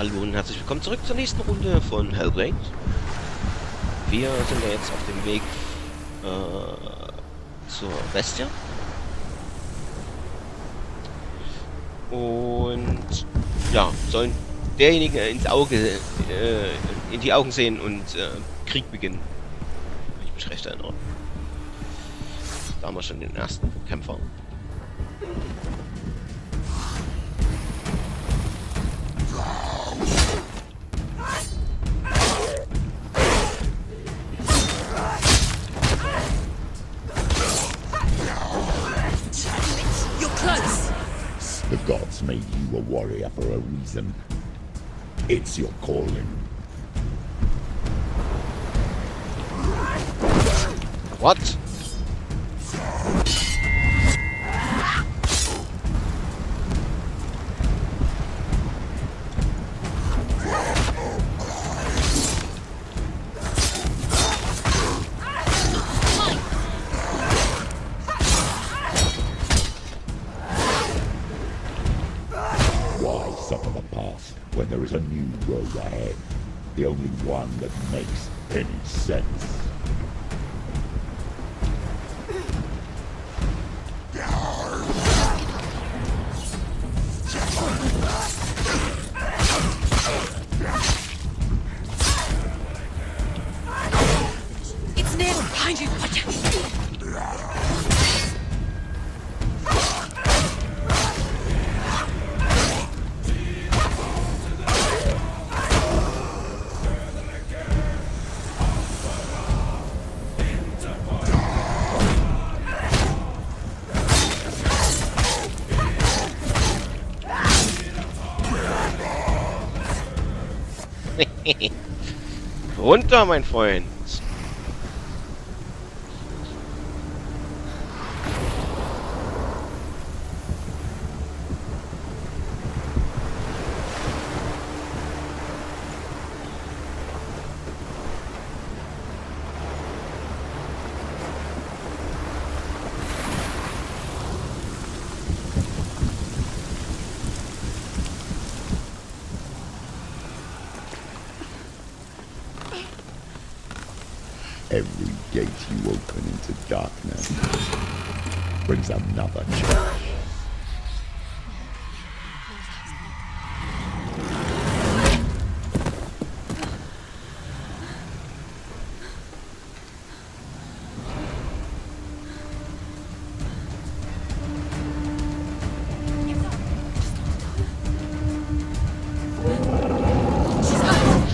Hallo und herzlich willkommen zurück zur nächsten Runde von Hellblade. Wir sind ja jetzt auf dem Weg zur Bestie. Und ja, sollen derjenige ins Auge, in die Augen sehen und Krieg beginnen. Wenn ich mich recht erinnere. Da haben wir schon den ersten Kämpfer. The gods made you a warrior for a reason. It's your calling. What? Why suffer the past when there is a new road ahead? The only one that makes any sense. It's near behind you. Runter, mein Freund. Every gate you open into darkness brings another change. She's hurt.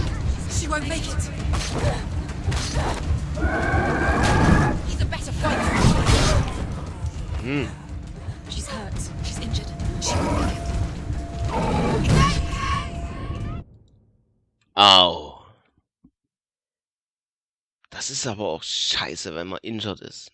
She won't make it. He's a better fighter. She's hurt. She's injured. She won't make it. Au. Das ist aber auch scheiße, wenn man injured ist.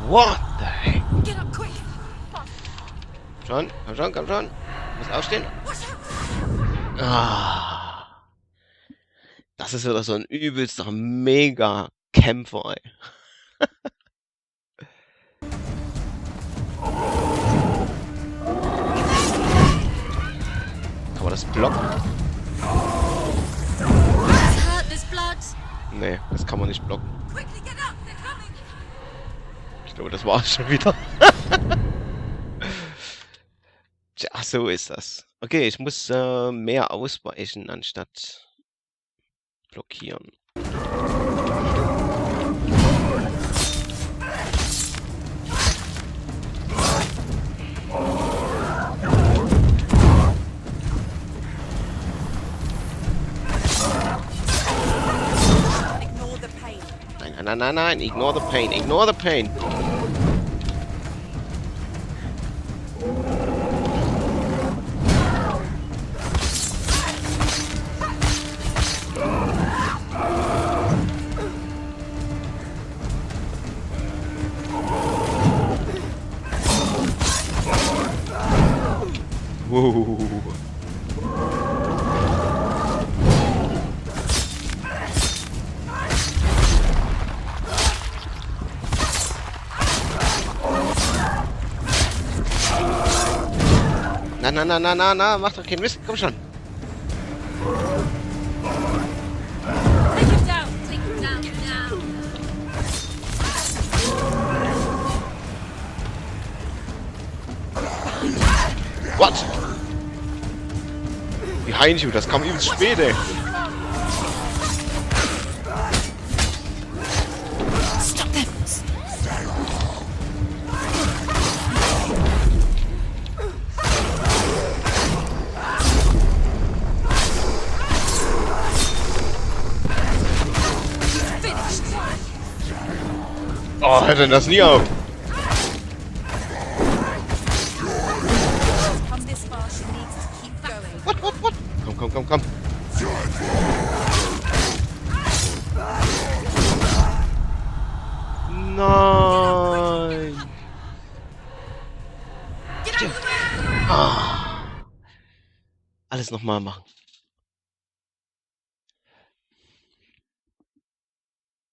What the heck? Get up quick. Schon, komm schon, komm schon. Muss aufstehen. Watch out. Ah. Das ist wieder so ein übelster Mega-Kämpfer, ey. Kann man das blocken? It's hurt. There's blood. Nee, das kann man nicht blocken. Quickly get up. They're coming. Ich glaube, das war's schon wieder. Tja, so ist das. Okay, ich muss mehr ausweichen anstatt blockieren. Ignore the pain. Nein, nein, nein, nein, ignore the pain, ignore the pain. Na, mach doch keinen Mist, komm schon. Take him down. Take him down now. What? Behind you, das kam übelst spät, ey. Stop them. Oh, hört denn das nie auf? Come this far, she needs to keep going. What? Komm. Nein. Get out of the way! Ah. Alles nochmal machen.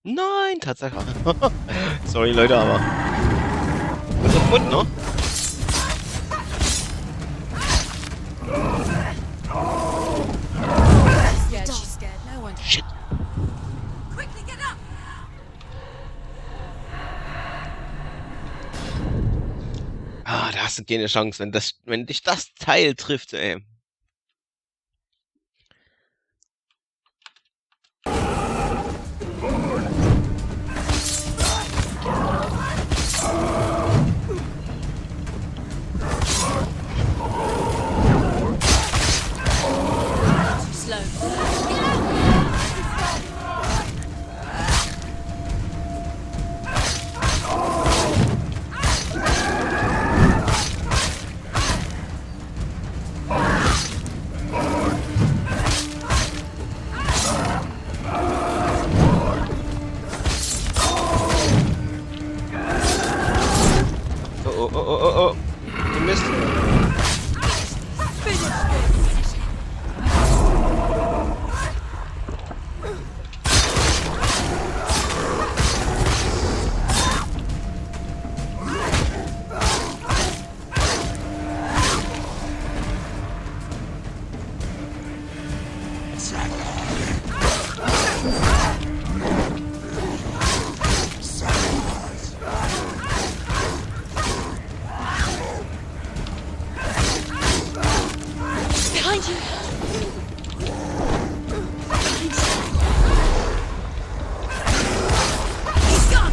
Nein, Tatsache. Sorry, Leute, aber... Was ist der Mund, ne? She's scared. No one. Shit. Quickly get up. Ah, da hast du keine Chance, wenn dich das Teil trifft, ey. Slow. Oh. Du Mist. Behind you. He's gone.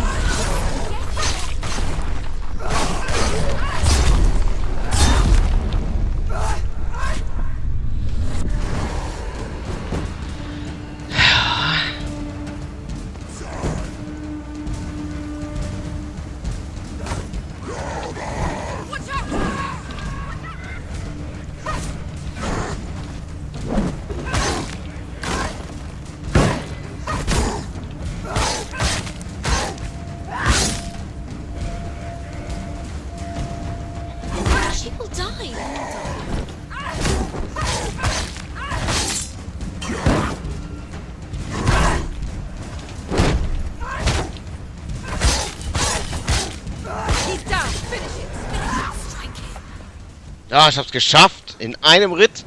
Watch out! People die. He's down. Finish it. Strike him. Ja, ich hab's geschafft. In einem Ritt.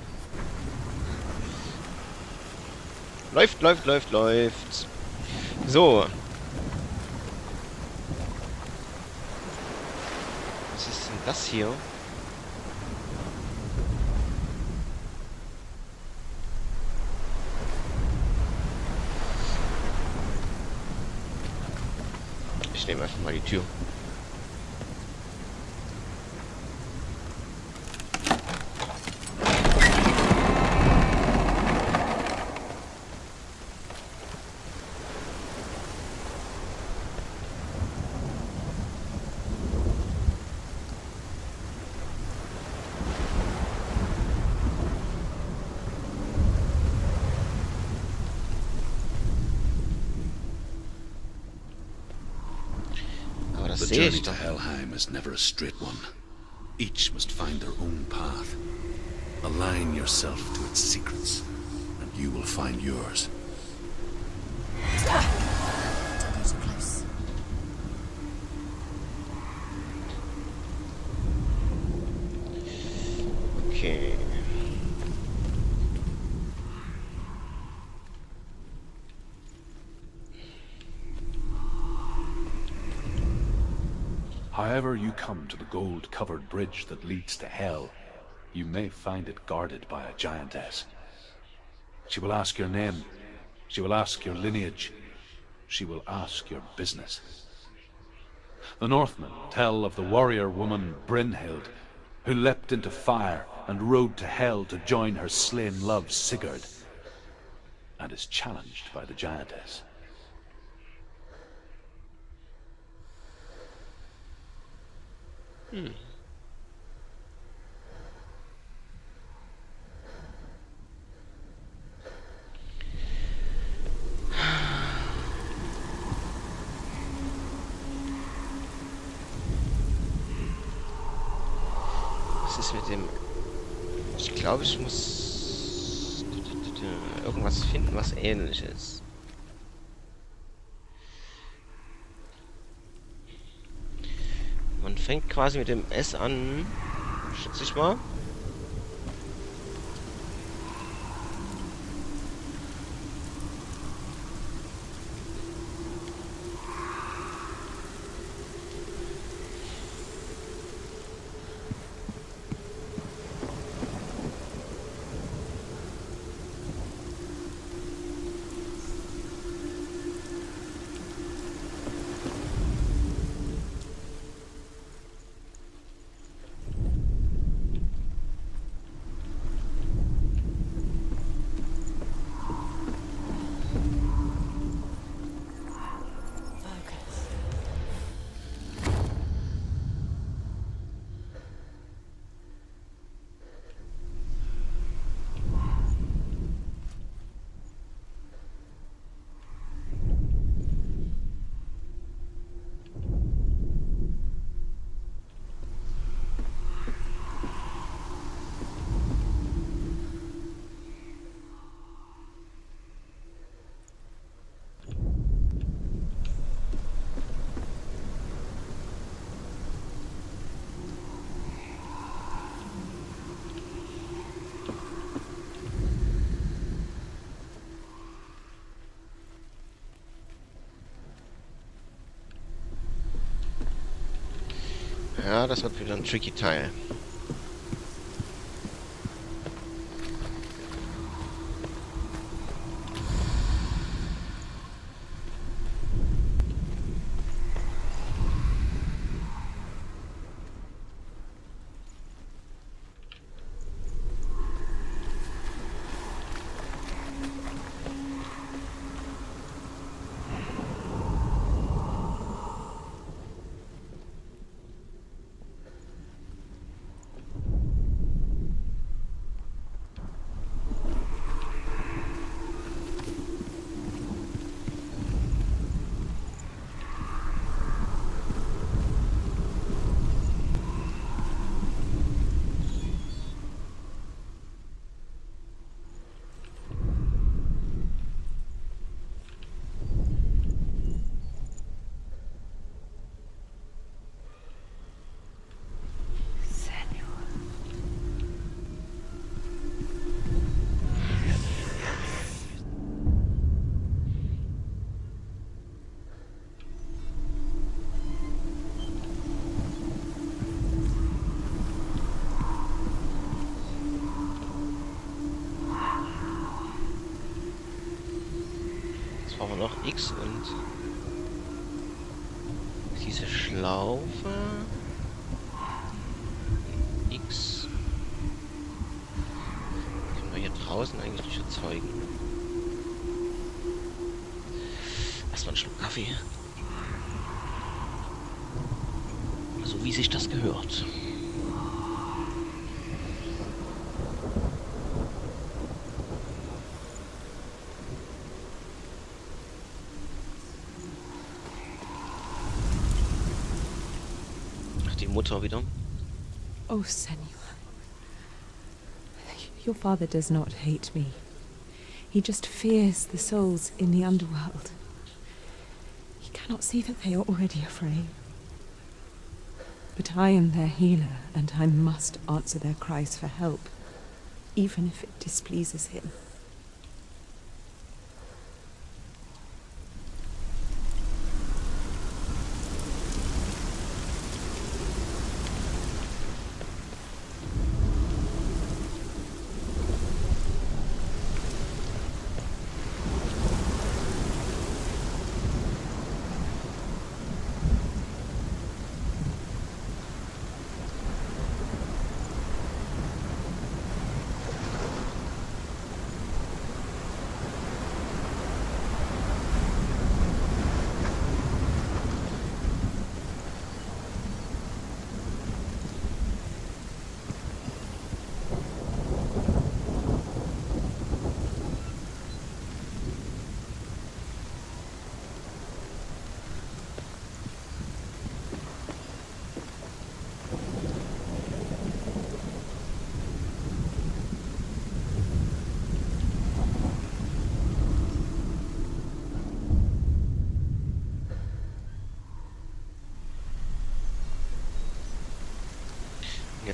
Läuft. So. Was ist denn das hier? Ich nehme einfach mal die Tür. Aber das The sehe journey ich to doch. Helheim is never a straight one. Each must find their own path. Align yourself to its secrets, and you will find yours. Don't go too close. Okay. However you come to the gold-covered bridge that leads to Hell, you may find it guarded by a giantess. She will ask your name. She will ask your lineage. She will ask your business. The Northmen tell of the warrior woman Brynhild, who leapt into fire and rode to Hell to join her slain love Sigurd, and is challenged by the giantess. Was ist mit dem... Ich glaube, ich muss irgendwas finden, was ähnlich ist. Man fängt quasi mit dem S an, schätze ich mal. Ja, das wird wieder ein tricky Teil. Brauchen wir noch X und diese Schlaufe. X. Können wir hier draußen eigentlich nicht erzeugen. Erstmal einen Schluck Kaffee. So wie sich das gehört. Mutter wieder. Oh, Senua. Your father does not hate me. He just fears the souls in the underworld. He cannot see that they are already afraid. But I am their healer, and I must answer their cries for help, even if it displeases him.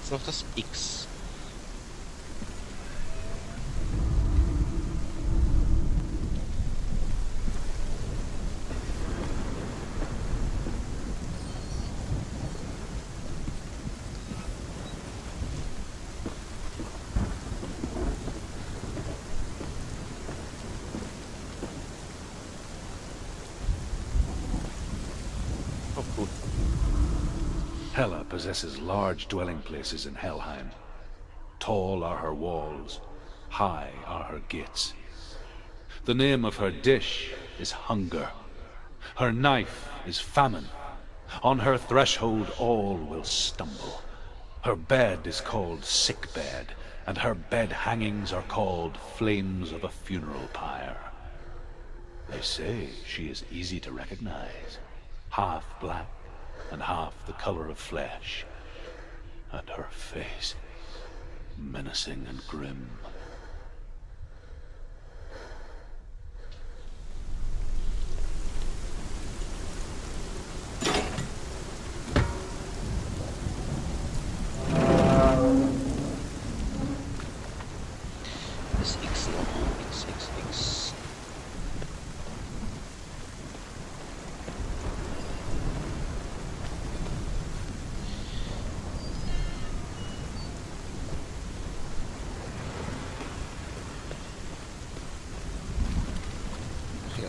Jetzt noch das X. Oh, cool. Hela possesses large dwelling places in Helheim. Tall are her walls, high are her gates. The name of her dish is hunger. Her knife is famine. On her threshold all will stumble. Her bed is called sick bed, and her bed hangings are called flames of a funeral pyre. They say she is easy to recognize, half black and half the color of flesh, and her face menacing and grim. Das X noch. X, X, X. Ach ja.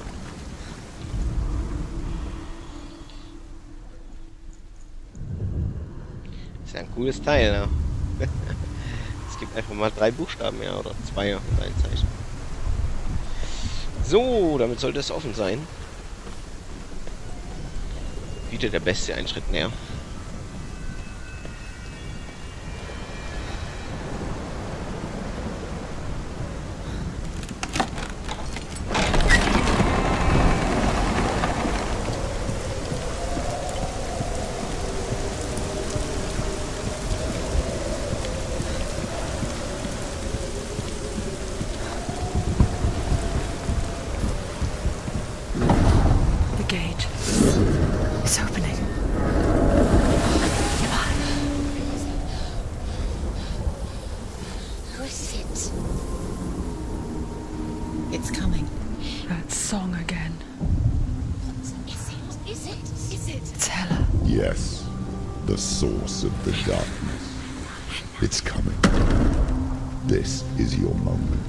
Ist ja ein cooles Teil, ne? Es gibt einfach mal 3 Buchstaben, ja, oder 2 und ein Zeichen. So, damit sollte es offen sein. Wieder der Beste einen Schritt näher. The gate is opening. Who is it? It's coming. That song again. Is it? Is it? Is it? It's Hela. Yes, the source of the darkness. It's coming. This is your moment.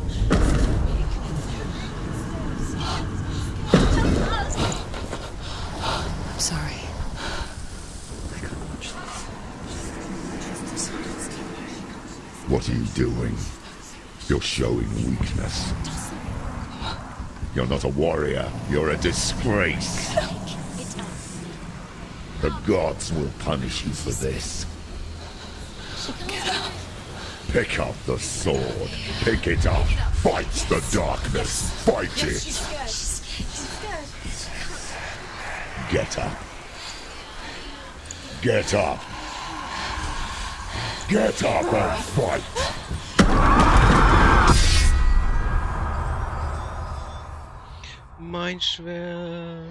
I'm sorry. I can't watch this. What are you doing? You're showing weakness. You're not a warrior. You're a disgrace. The gods will punish you for this. Pick up the sword. Pick it up. Fight the darkness. Fight it. She's scared. She's scared. Get up. Get up. Get up and fight. Mein Schwert.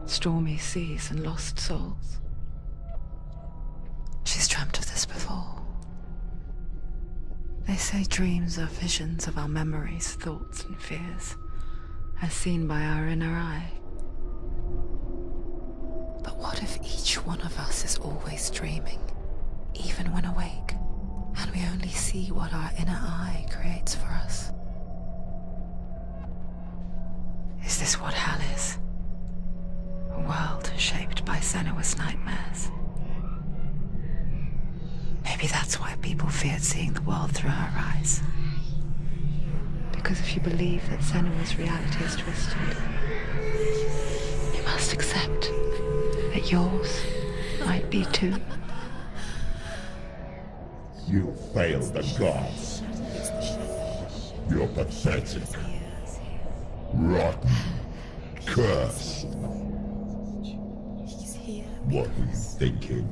Stormy seas and lost souls. She's dreamt of this before. They say dreams are visions of our memories, thoughts and fears, as seen by our inner eye. But what if each one of us is always dreaming, even when awake, and we only see what our inner eye creates for us? Is this what hell is? A world shaped by Senuas nightmares. Maybe that's why people feared seeing the world through her eyes. Because if you believe that Senua's reality is twisted, you must accept that yours might be too. You failed the gods. You're pathetic. Rotten. Cursed. What were you thinking?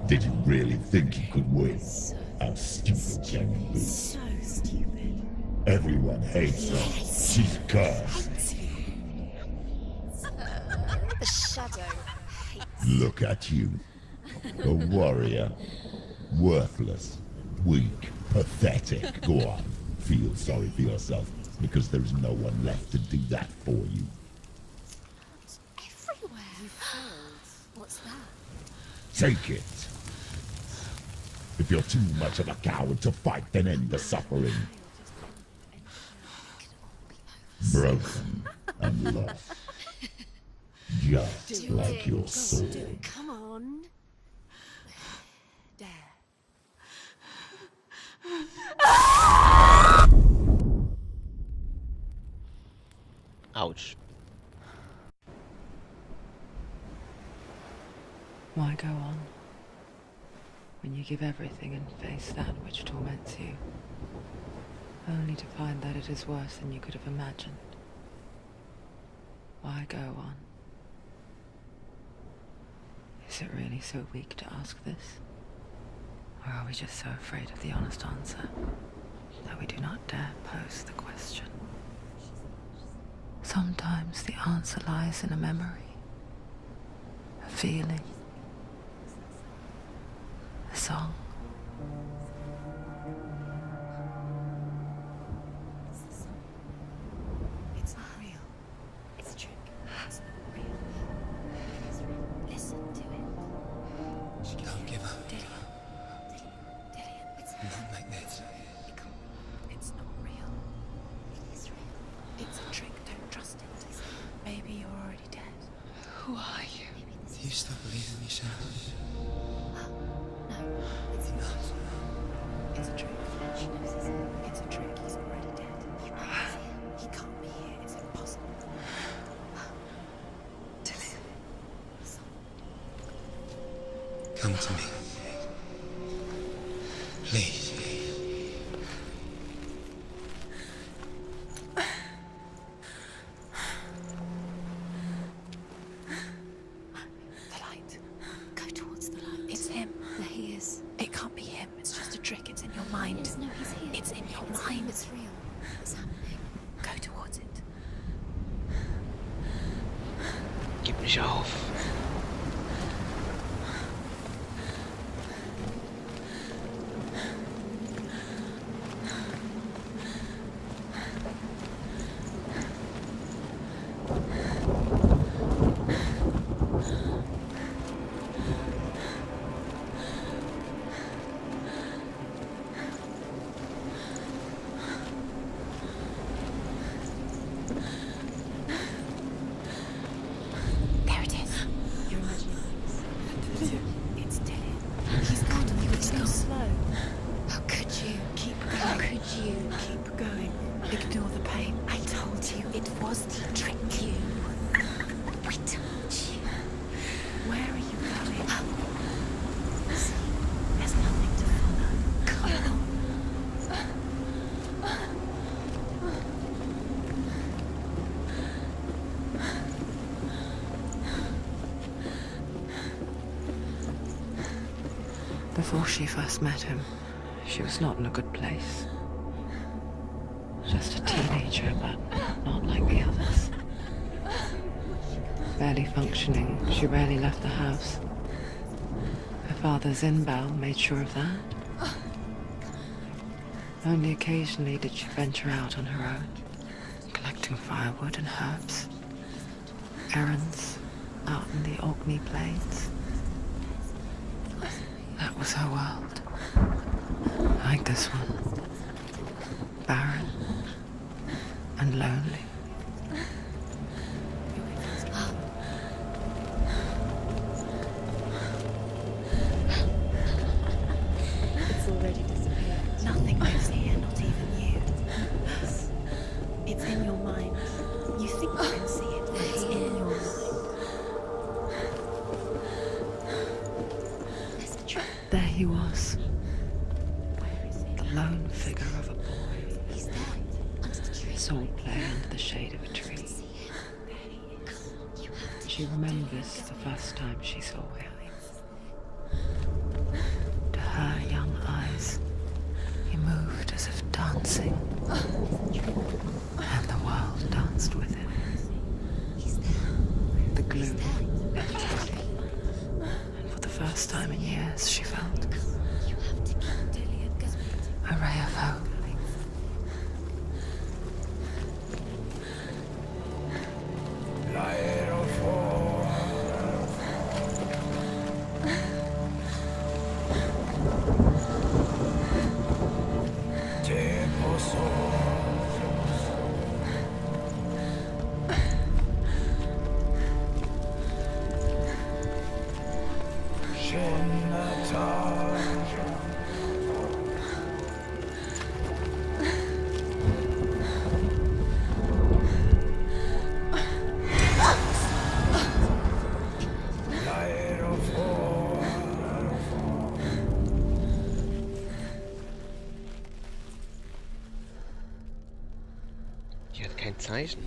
Did you really think you could win? How stupid can you be? So stupid. Everyone hates her. She's cursed. The shadow hates. Look at you. A warrior. Worthless. Weak. Pathetic. Go on. Feel sorry for yourself, because there is no one left to do that for you. Everywhere. You failed. What's that? Take it. If you're too much of a coward to fight, then end the suffering. Broken and lost. Just like your sword. Come on. Dare. Ouch. Why go on? When you give everything and face that which torments you, only to find that it is worse than you could have imagined. Why go on? Is it really so weak to ask this? Or are we just so afraid of the honest answer that we do not dare pose the question? Sometimes the answer lies in a memory, a feeling, a song. It's not real. It's a trick. It's not real. It is real. Listen to it. Don't give up. Dillian, it's Not like this. It's not real. It is real. It's a trick. Don't trust it. Maybe you're already dead. Who are you? Do you still believe in me, Senuas? No, it's not. It's a trick. She knows it's a trick. He's already dead. He can't be here. It's impossible. Dillian. Come to me. Please. The light. Go towards the light. It's him. There he is. It can't be him. It's just a trick. It's in your mind. No, he's here. It's in your mind. It's real. It's happening. Go towards it. Gib nicht auf. There it is. You're imagining this. It's Dillian. He's got you. It's so slow. How could you? Keep going. How could you? Keep going. Ignore the pain. I told you. It was to trick you. We told you. Where are you going? See, there's nothing to follow. Come on. Before she first met him, she was not in a good place. Just a teenager, but not like the others. Barely functioning, she rarely left the house. Her father Zinbal made sure of that. Only occasionally did she venture out on her own, collecting firewood and herbs. Errands out in the Orkney Plains. That was her world. Like this one. Barren and lonely. It's already disappeared. Nothing lives here, not even you. It's in your mind. You think you can see it, but it's in your mind. There's a trick. There he was, Where is he? the lone figure of a boy, He's there. Under the tree. sole play under the shade of a tree. See him. There he is. You have to She remembers the first time she saw him. To her young eyes, he moved as if dancing, first time in years, she felt. You have to keep Tilly and Gus. A ray of hope. Die hat kein Zeichen.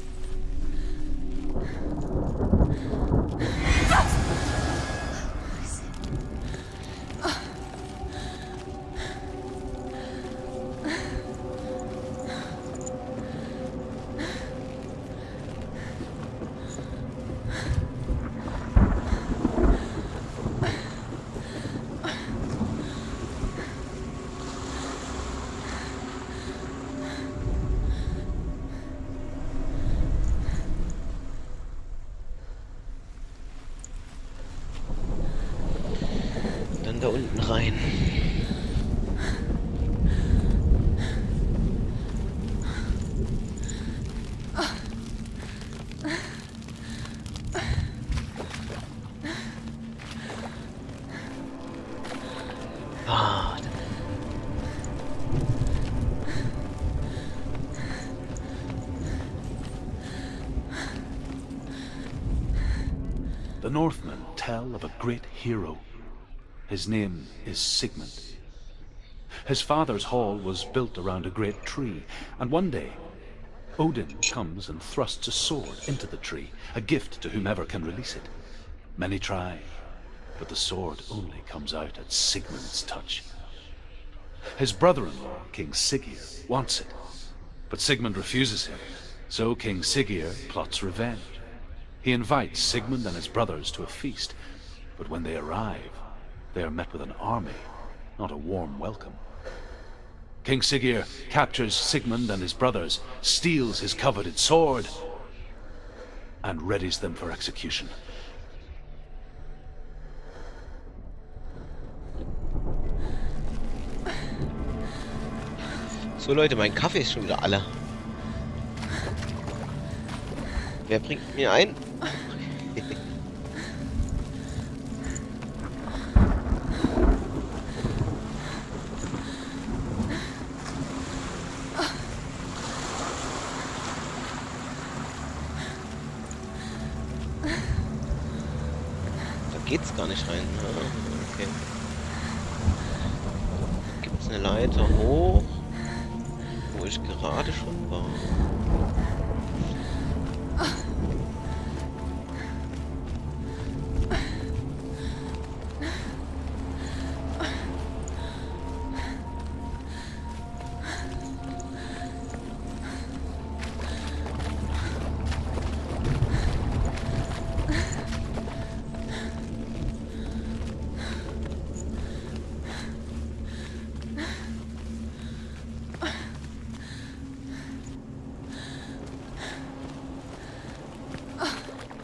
Dann da unten rein. Ah, The Northmen tell of a great hero. His name is Sigmund. His father's hall was built around a great tree, and one day Odin comes and thrusts a sword into the tree, a gift to whomever can release it. Many try, but the sword only comes out at Sigmund's touch. His brother-in-law, King Siggeir, wants it, but Sigmund refuses him, so King Siggeir plots revenge. He invites Sigmund and his brothers to a feast, but when they arrive, they are met with an army, not a warm welcome. King Siggeir captures Sigmund and his brothers, steals his coveted sword, and readies them for execution. so Leute, mein Kaffee ist schon wieder alle. Wer bringt mir ein? Da geht's gar nicht rein. Ah, okay. Gibt's eine Leiter hoch, wo ich gerade schon war?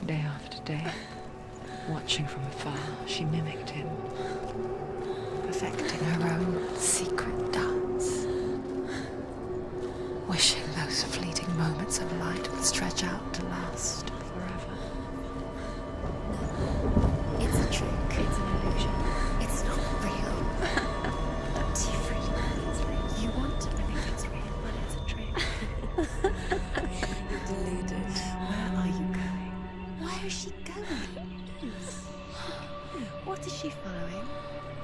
Day after day, watching from afar, she mimicked him, perfecting her own secret dance, wishing those fleeting moments of light would stretch out to last forever. It's a trick. It's an illusion. It's not real. Do you really believe it's real? You want to believe it's real, but it's a trick. You're deluded. Where are you going? Where is she going? What is she following?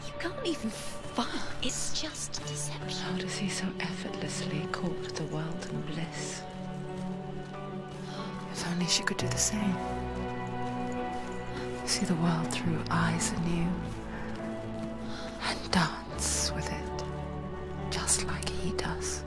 You can't even follow. It's just a deception. How does he so effortlessly court the world and bliss? If only she could do the same. See the world through eyes anew and dance with it, just like he does.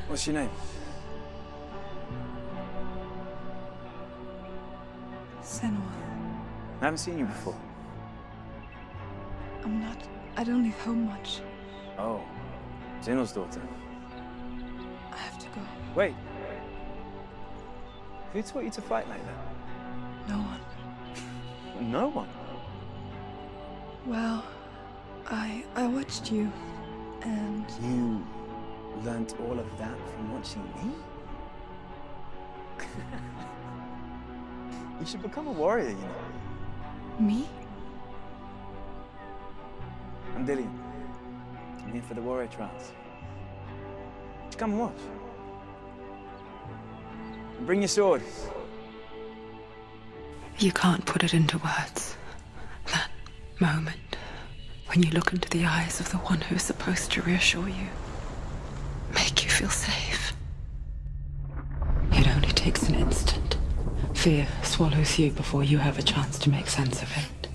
What's your name? Senua. I haven't seen you before. I don't leave home much. Oh, Zeno's daughter. I have to go. Wait. Who taught you to fight like that? No one. No one? Well, I watched you, and You learnt all of that from watching me? You should become a warrior, you know. me? I'm Dillian. I'm here for the warrior trials. Just come and watch. And bring your sword. You can't put it into words. That moment when you look into the eyes of the one who's supposed to reassure you, make you feel safe. It only takes an instant. Fear swallows you before you have a chance to make sense of it.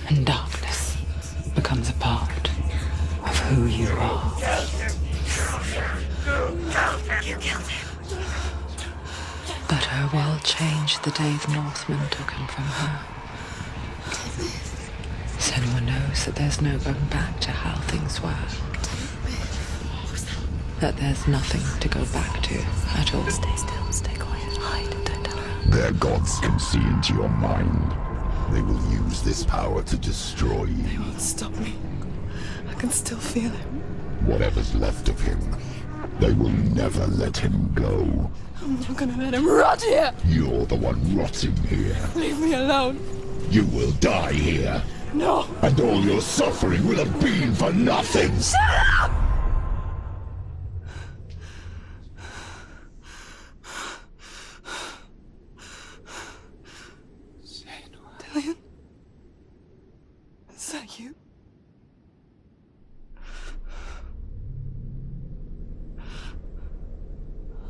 And darkness becomes a part of who you are. You killed him. But her world changed the day the Northmen took him from her. Senua knows that there's no going back to how things were. That there's nothing to go back to at all. Stay still, stay quiet, hide, don't tell her. Their gods can see into your mind. They will use this power to destroy you. They won't stop me. I can still feel him. Whatever's left of him, they will never let him go. I'm not gonna let him rot here! You're the one rotting here. Leave me alone! You will die here. No! And all your suffering will have been for nothing. Shut up! Dillian? Is that you?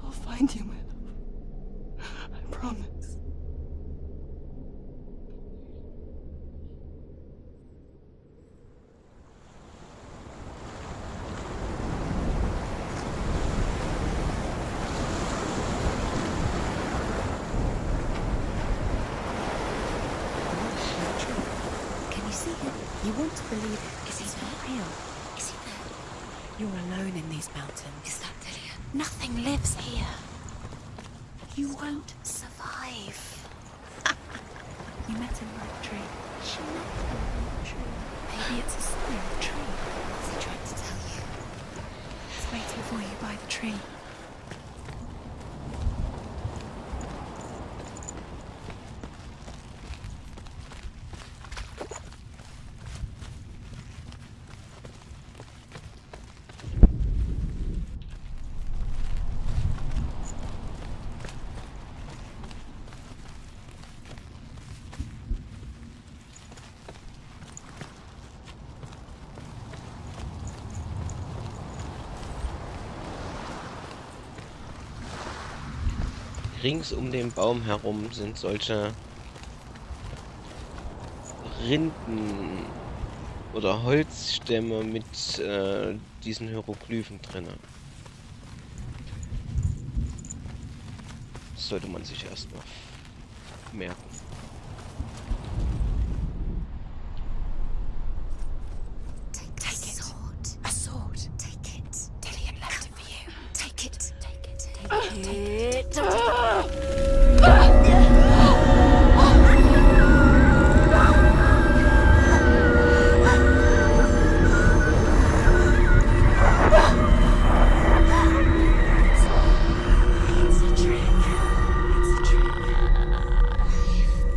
I'll find you, my love. I promise. Can you see him? You want to believe it. Is he not real? Is he there? You're alone in these mountains. Is that Dillian? Nothing lives here. You won't survive. You met him by the tree. She met him by the tree. Maybe it's a sign. The tree. What's he trying to tell you? He's waiting for you by the tree. Rings um den Baum herum sind solche Rinden oder Holzstämme mit diesen Hieroglyphen drin. Das sollte man sich erstmal merken. Take a sword. A sword. Take it. Dillian left it for you. Take it. Take it. Take it. Don't take it. It's a trick. It's a trick.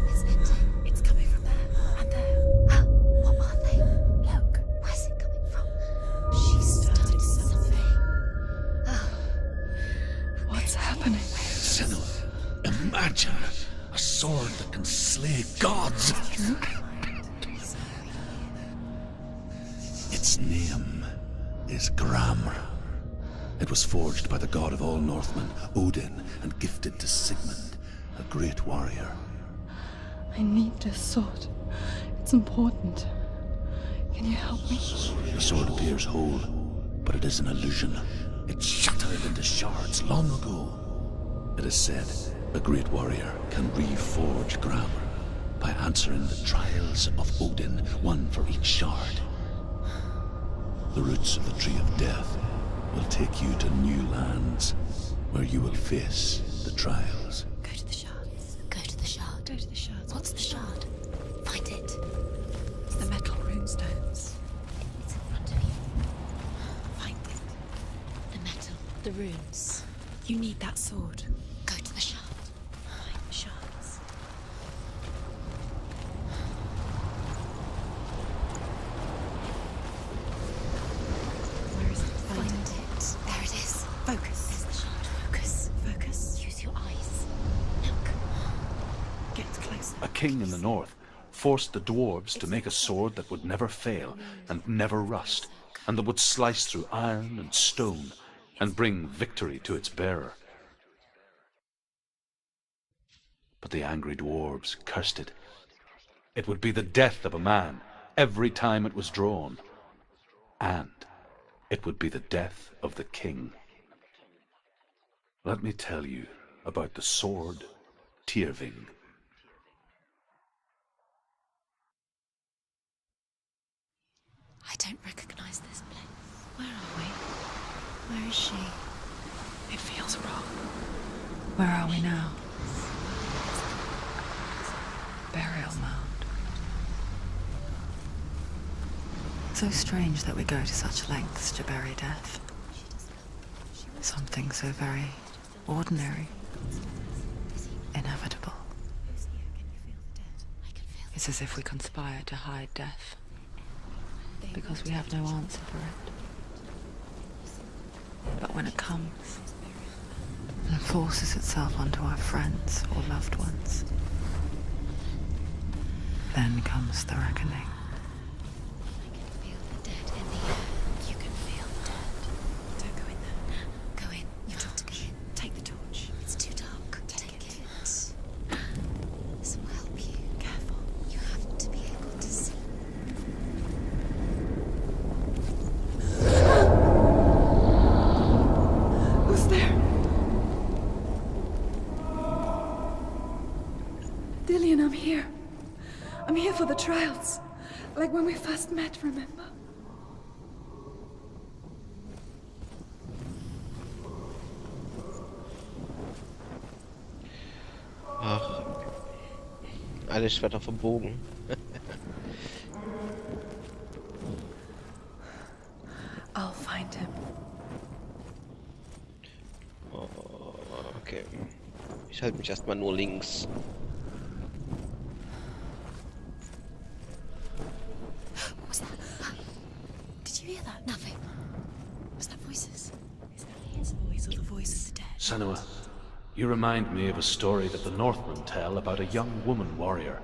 It's ending. It's coming from there and there. What are they? Look, where's it coming from? She started something. What's happening? Senua, imagine a sword that can slay gods. Its name is Gramr. It was forged by the god of all Northmen, Odin, and gifted to Sigmund, a great warrior. I need this sword. It's important. Can you help me? The sword appears whole, but it is an illusion. It shatters shattered into shards long ago. It is said a great warrior can reforge grammar by answering the trials of Odin, one for each shard. The roots of the Tree of Death will take you to new lands where you will face the trials. Go to the shard. Go to the shard. Go to the shard. What's the shard? Find it. It's the metal runestones. It's in front of you. Find it. The metal. The runes. You need that sword. Go to the shard. Find the shards. Where is it? Find it. There it is. Focus. There's the shard. Focus. Focus. Use your eyes. Look. Get closer. A king in the north forced the dwarves to make a sword that would never fail and never rust, and that would slice through iron and stone and bring victory to its bearer. But the angry dwarves cursed it. It would be the death of a man every time it was drawn, and it would be the death of the king. Let me tell you about the sword Tyrving. I don't recognize this place. Where are we? Where is she? It feels wrong. Where are we now? Burial mound. So strange that we go to such lengths to bury death. Something so very ordinary, inevitable. It's as if we conspire to hide death, because we have no answer for it. But when it comes and forces itself onto our friends or loved ones, then comes the reckoning. I can feel the dead in the air. You can feel the dead. Don't go in there. Go in. You've got to go in. Take the torch. It's too dark. Take it. This will help you. Careful. You have to be able to see. Who's there? Dillian, I'm here. I'm here for the trials. Like when we first met, remember? Ach, alle Schwerter verbogen. I'll find him. Oh, okay. Ich halte mich erstmal nur links. What was that? Did you hear that? Nothing. Was that voices? Is that his voice or the voice of the dead? Senua, you remind me of a story that the Northmen tell about a young woman warrior.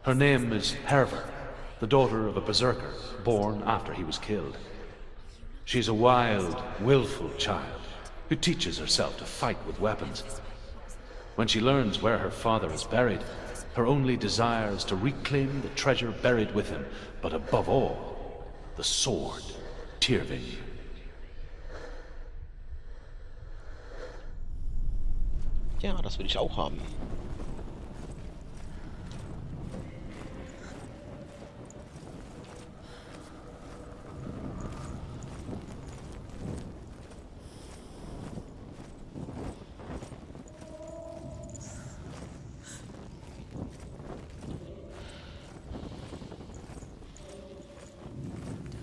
Her name is Hervor, the daughter of a berserker, born after he was killed. She's a wild, willful child who teaches herself to fight with weapons. When she learns where her father is buried, her only desire is to reclaim the treasure buried with him, but above all, the sword, Tyrving. Ja, das will ich auch haben.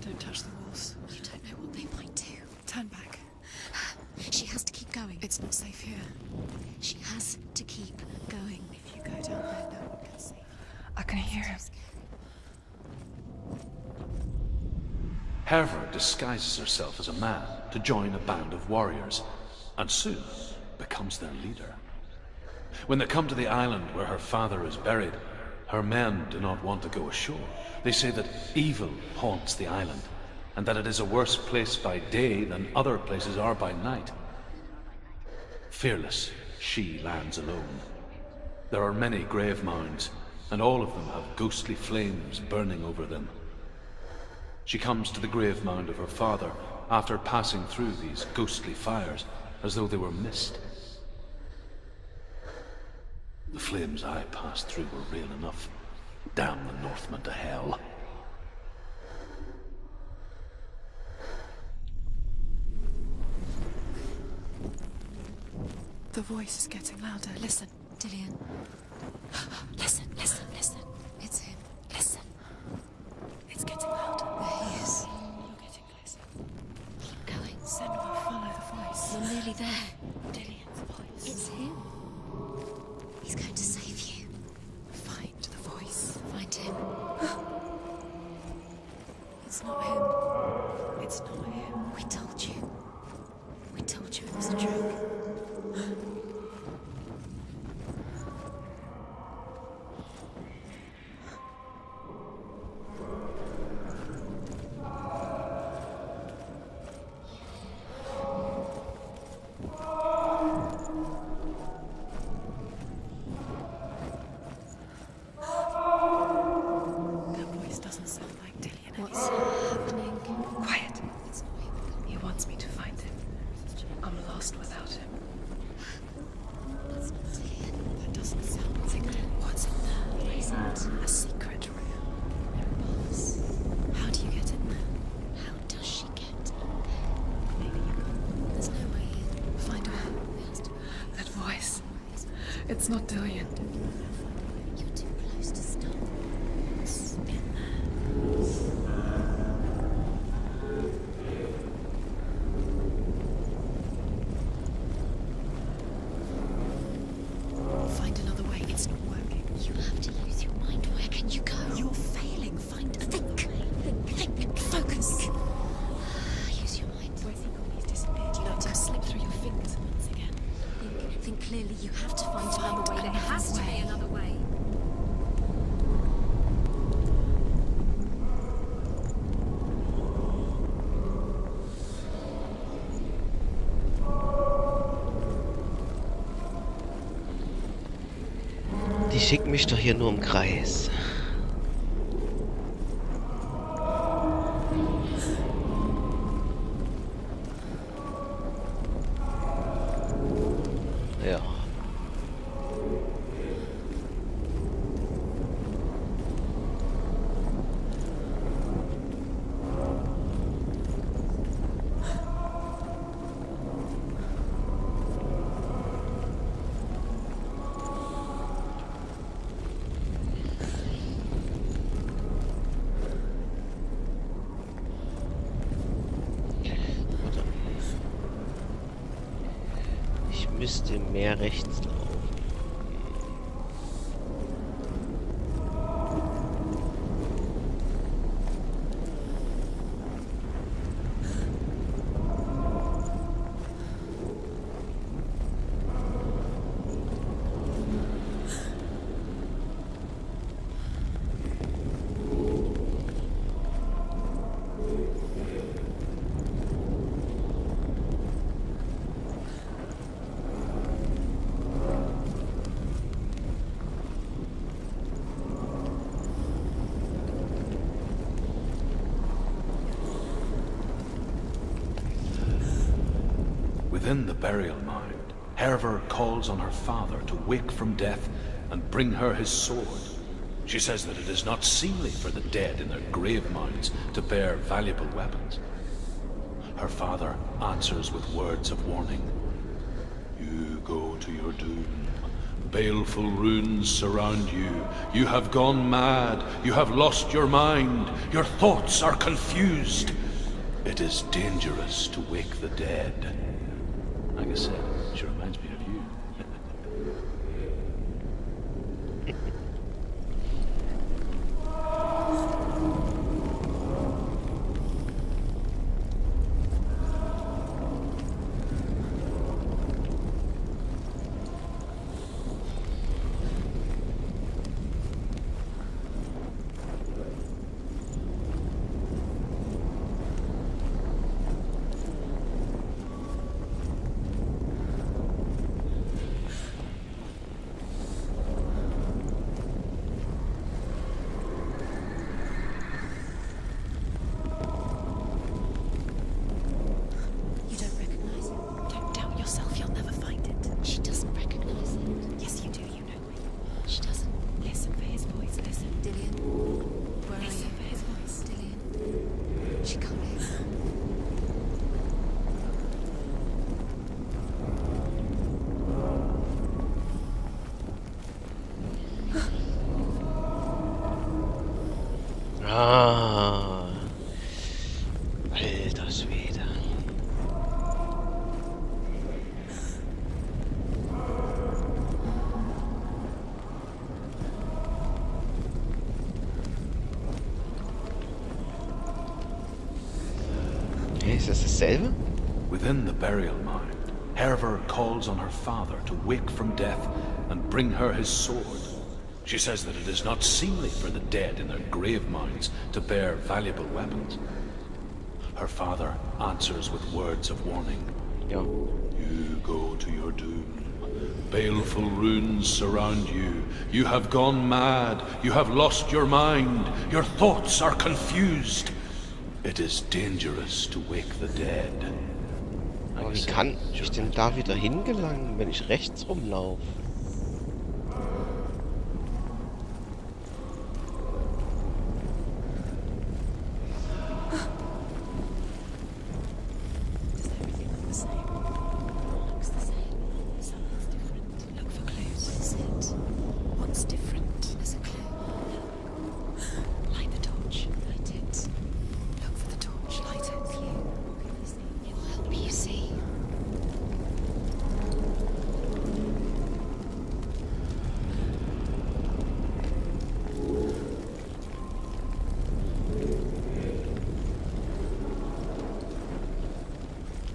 Don't touch the walls. You don't know what they might do. Turn back. She has to keep going. It's not safe here. She has to keep going. If you go down there, no one can see. I can hear him. Hervor disguises herself as a man to join a band of warriors, and soon becomes their leader. When they come to the island where her father is buried, her men do not want to go ashore. They say that evil haunts the island, and that it is a worse place by day than other places are by night. Fearless, she lands alone. There are many grave mounds, and all of them have ghostly flames burning over them. She comes to the grave mound of her father after passing through these ghostly fires as though they were mist. The flames I passed through were real enough. Damn the Northmen to hell. The voice is getting louder. Listen. Dillian. Listen, listen, listen. It's him. Listen. It's getting louder. There he is. You're getting closer. Keep going. Senua, follow the voice. You're nearly there. Dillian's voice. It's him. He's going to save you. Find the voice. Find him. It's not him. It's not him. We told you. We told you it was a joke. It's not Dillian. You're too close to stop. It's in there. Find another way. It's not working. You have to use your mind. Where can you go? You're failing. Find a think. Think. Focus. Use your mind. Where's he gone? He's disappeared. You let him slip through your fingers once again. Think clearly. You have to find another way. There has to be another way. Die schicken mich doch hier nur im Kreis. Ja. Ich müsste mehr rechts laufen. Within the burial mound, Hervor calls on her father to wake from death and bring her his sword. She says that it is not seemly for the dead in their grave mounds to bear valuable weapons. Her father answers with words of warning. You go to your doom. Baleful runes surround you. You have gone mad. You have lost your mind. Your thoughts are confused. It is dangerous to wake the dead. Like I said, she reminds me of you. los wieder. Hey, ist das dasselbe? Within the burial mound, Herver calls on her father to wake from death and bring her his sword. She says that it is not seemly for the dead in their grave mounds to bear valuable weapons. Her father answers with words of warning. Ja. You go to your doom. Baleful runes surround you. You have gone mad. You have lost your mind. Your thoughts are confused. It is dangerous to wake the dead. Aber wie kann ich denn da wieder hingelangen, wenn ich rechts rumlaufe? Does everything look the same? Looks the same. Something's different. Look for clues. What is it? What's different? There's a clue. Light the torch. Light it. Look for the torch. Light it. It will help you see.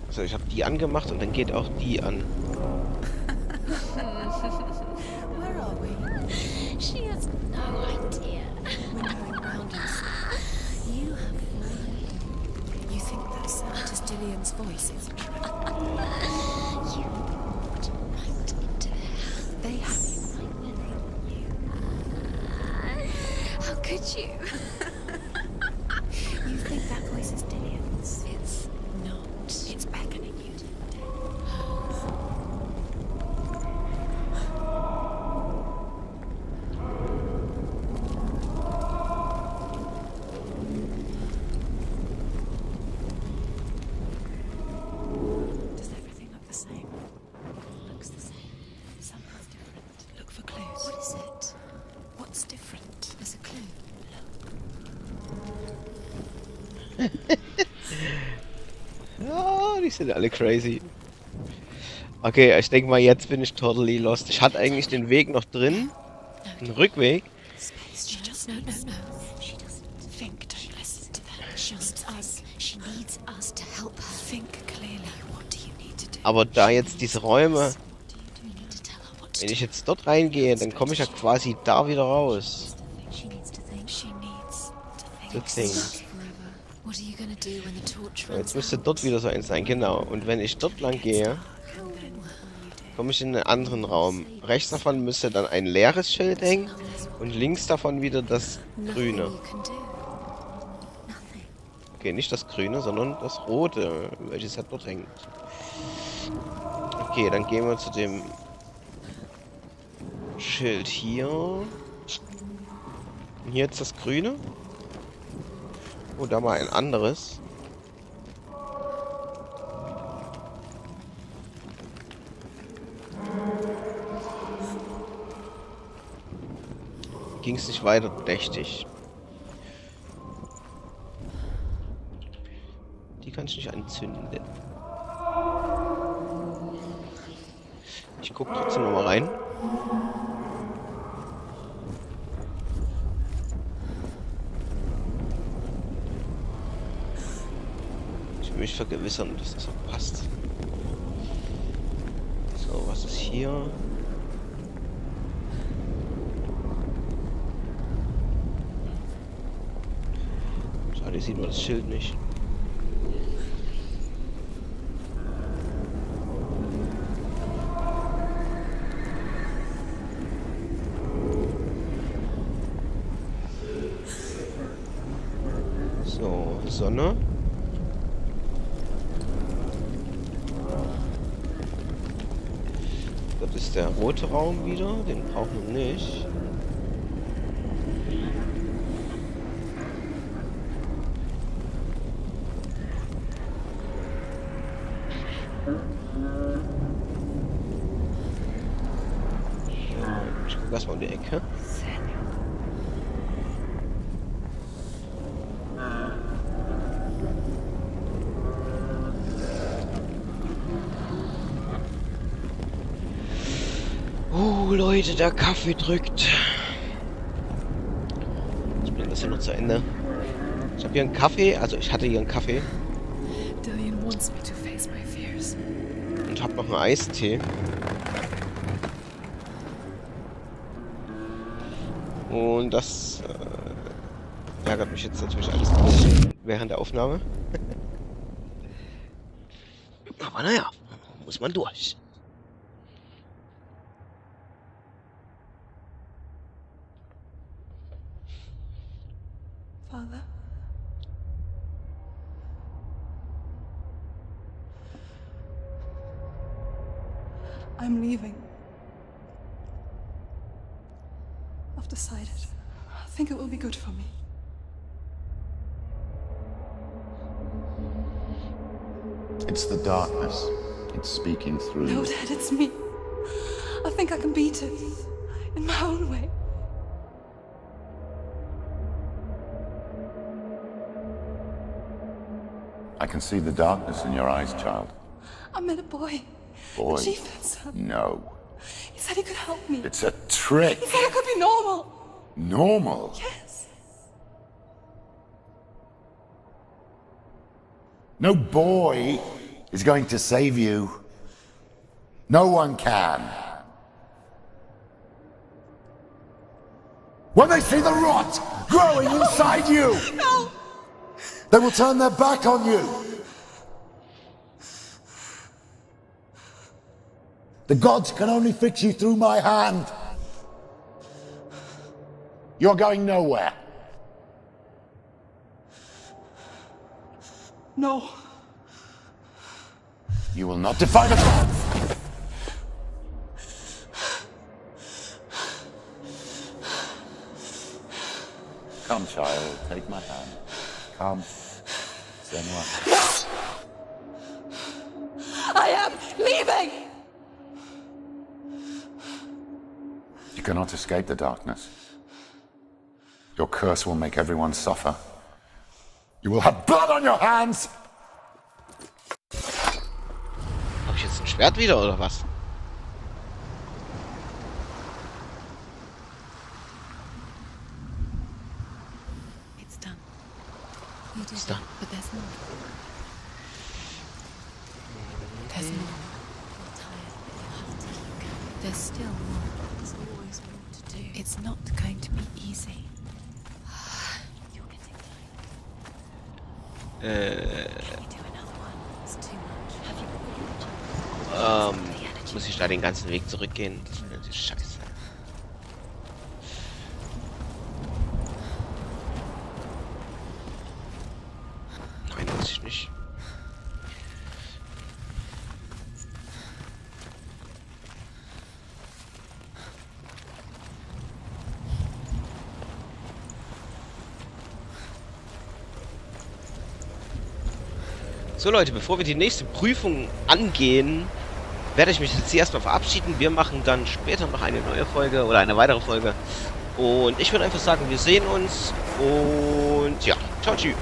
Also ich habe die angemacht und dann geht auch die an. Where are we? She has no idea. We're going round in circles. You have no idea. You think that sound is Dillian's voice, isn't it? You walked right into hell. They have you. How could you? You think that voice is Dillian's? It's not. It's beckoning you to the dead. Does everything look the same? Looks the same. Something's different. Look for clues. What is it? What's different? There's a clue. Ja, die sind alle crazy. Okay, ich denke mal, jetzt bin ich totally lost. Ich hatte eigentlich den Weg noch drin. Den Rückweg. Space. She just no. She doesn't think. Don't listen to that. Just us. She needs us to help her. Think clearly. What do you need to do? Aber da jetzt diese Räume, What do you need to tell her what to wenn do? ich jetzt dort reingehe, dann komme ich ja quasi da wieder raus. She needs to think. She needs to To think. forever. What are you gonna do when the torch runs Jetzt müsste out? dort wieder so eins sein, genau. Und wenn ich dort lang gehe, komme ich in einen anderen Raum. Rechts davon müsste dann ein leeres Schild hängen und links davon wieder das Grüne. Nothing you can do. Nothing. Okay, nicht das Grüne, sondern das Rote, welches ja dort hängt. Okay, dann gehen wir zu dem Schild hier. Und hier jetzt das Grüne. Oh, da mal ein anderes. Ging es nicht weiter verdächtig. Die kann ich nicht anzünden. Ich gucke trotzdem noch mal rein. Ich will mich vergewissern, dass das auch passt. So, was ist hier? Schade, sieht man das Schild nicht. So, Sonne. Das ist der rote Raum wieder, den brauchen wir nicht. Ich guck erstmal um die Ecke. Leute, der Kaffee drückt. Ich bringe das hier noch zu Ende. Ich habe hier einen Kaffee, also ich hatte hier einen Kaffee. Dillian wants me to face my fears. Und habe noch einen Eistee. Und das ärgert mich jetzt natürlich alles ein bisschen während der Aufnahme. Aber naja, muss man durch. Father? I'm leaving. I've decided. I think it will be good for me. It's the darkness. It's speaking through No, you. Dad, it's me. I think I can beat it. In my own way. I can see the darkness in your eyes, child. I met a boy. Boy. The chieftain's son. No. He said he could help me. It's a trick. He said I could be normal. Normal. Yes. No boy is going to save you. No one can. When they see the rot growing inside you, No! they will turn their back on you. The gods can only fix you through my hand. You're going nowhere. No. You will not defy the gods. Come, child, take my hand. Come, Senuas. I am leaving! You cannot escape the darkness. Your curse will make everyone suffer. You will have blood on your hands! Habe ich jetzt ein Schwert wieder oder was? It's done. You did It's it, done. but there's more. There's more. You're tired, but you have to keep going. There's still more. There's always more to do. It's not going to be easy. You're getting tired. Can we do another one? It's too much. Have you got the energy? Muss ich da den ganzen Weg zurückgehen? Das wäre natürlich scheiße. Nein, muss ich nicht. So Leute, bevor wir die nächste Prüfung angehen, werde ich mich jetzt hier erstmal verabschieden. Wir machen dann später noch eine neue Folge oder eine weitere Folge. Und ich würde einfach sagen, wir sehen uns und ja, ciao, tschüss.